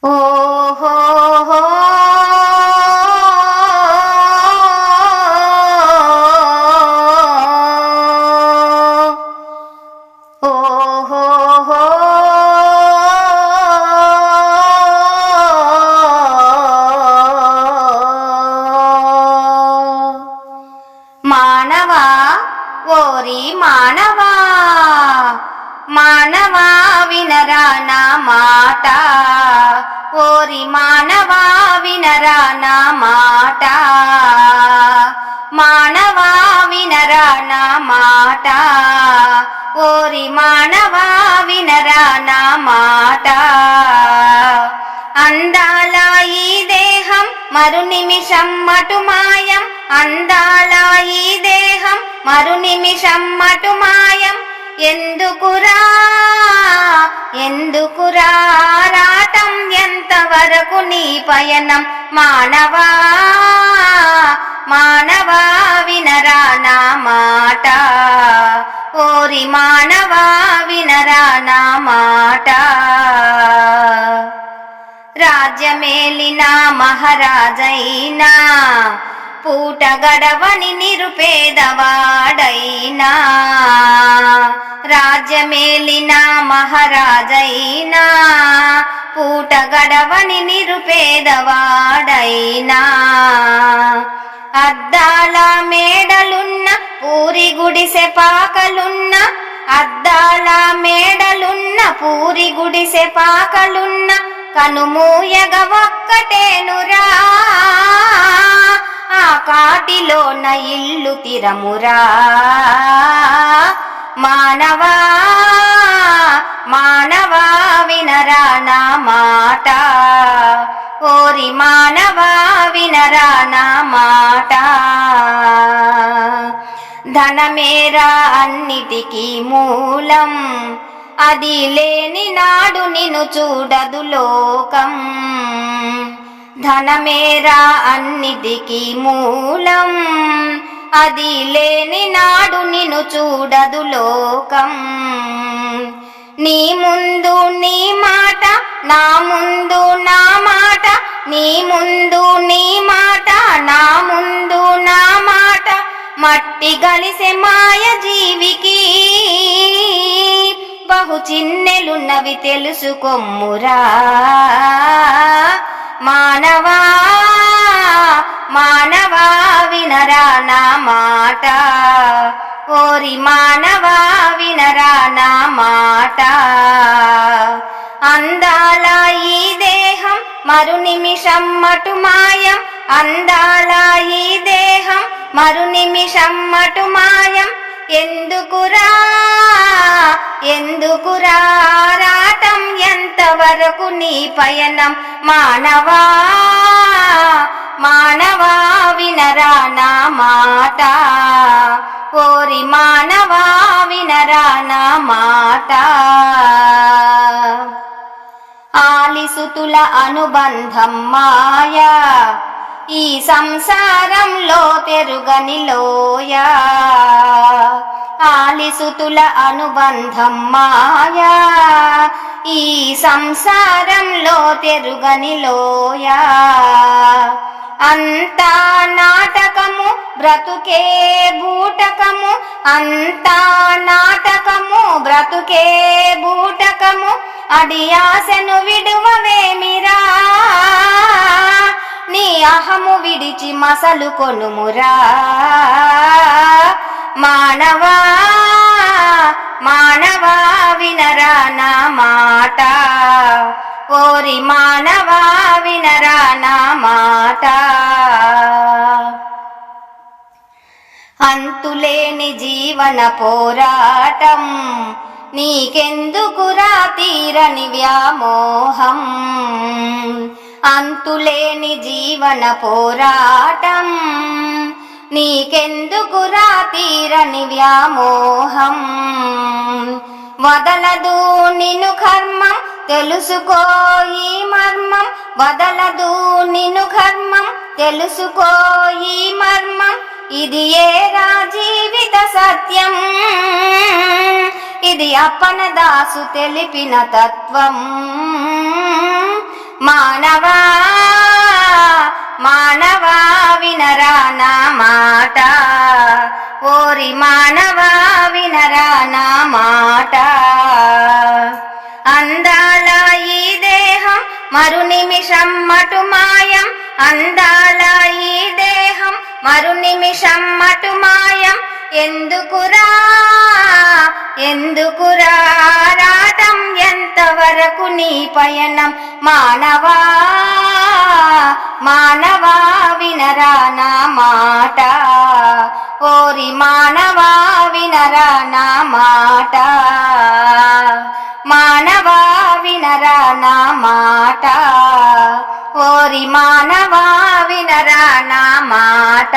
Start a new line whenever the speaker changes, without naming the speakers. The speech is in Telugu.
ఓహో మానవా ఓరి మానవా మానవా వినరా నా మాట ఓరి మానవా వినరా నా మాట మానవా వినరా నా మాట ఓరి మానవా వినరా నా మాట అందాల ఈ దేహం మరు నిమిషం మటు మాయం అందాల ఈ దేహం మరు నిమిషం మటు మాయం ఎందుకురా ఎందుకురా రాటం ఎంతవరకు నీ పయనం మానవా మానవా వినరా నా మాట ఓరి మానవా వినరా నా మాట రాజ్యమేలిన మహారాజైనా పూట గడవని నిరుపేదవాడైనా రాజ్యమేలిన మహారాజైనా పూట గడవని నిరుపేదవాడైనా అద్దాల మేడలున్న పూరి గుడిసె పాకలున్న అద్దాల మేడలున్న పూరి గుడిసె పాకలున్న కనుమూయగ ఒక్కటేనురా ఆ కాటిలోన ఇల్లు తిరమురా మానవా మానవా వినరా నా మాట ఓరి మానవా వినరా నా మాట ధనమేరా అన్నిటికీ మూలం అది లేని నాడు నిన్ను చూడదు లోకం ధనమేరా అన్నిటికీ మూలం అది లేని నాడు నిన్ను చూడదు లోకం నీ ముందు నీ మాట నా ముందు నా మాట నీ ముందు నీ మాట నా ముందు నా మాట మట్టి గలిసె మాయ జీవికి బహు చిన్నెలున్నవి తెలుసుకొమ్మురా మానవా మానవా వినరా నా మాట ఓరి మానవా వినరా నా మాట అందాల ఈ దేహం మరు నిమిషం మటు మాయం అందాల ఈ దేహం మరు నిమిషం మటు మాయం ఎందుకురా ఎందుకురా రాటం ఎంతవరకు నీ పయనం మానవా మానవా వినరా నా మాట ఓరి మానవా వినరా నా మాట ఆలిసుతుల అనుబంధం మాయా ఈ సంసారంలో తెరుగని లోయా ఆలిసుతుల అనుబంధం మాయా ఈ సంసారంలో తెరుగని లోయా అంతా నాటకము బ్రతుకే బూటకము అంతా నాటకము బ్రతుకే బూటకము అడియాసను విడువవేమిరా నీ అహము విడిచి మసలు కొనుమురా మానవా మానవా వినరా నా మాట ఓరి మానవా వినరా నా మాట అంతులేని జీవన పోరాటం నీకెందుకురా తీరని వ్యామోహం అంతులేని జీవన పోరాటం నీకెందుకురా తీరని వ్యామోహం వదలదు నిన్ను కర్మం తెలుసుకో ఈ మర్మం వదలదు నిన్ను కర్మం తెలుసుకో ఈ మర్మం ఇది ఏరా జీవిత సత్యం ఇది అప్పన దాసు తెలిపిన తత్వం వినరా నా మాట, ఓరి మానవా వినరా నా మాట. అందాల ఈ దేహం మరు నిమిషం మటు మాయం, అందాల ఈ దేహం మరు నిమిషం మటు మాయం. ఎందుకురా ఎందుకురా రాటం, ఎంతవరకు నీ పయనం మానవా మానవా వినరా నా మాట, ఓరి మానవా వినరా నా మాట, మానవా వినరా నా మాట, ఓరి మానవా వినరా నా మాట.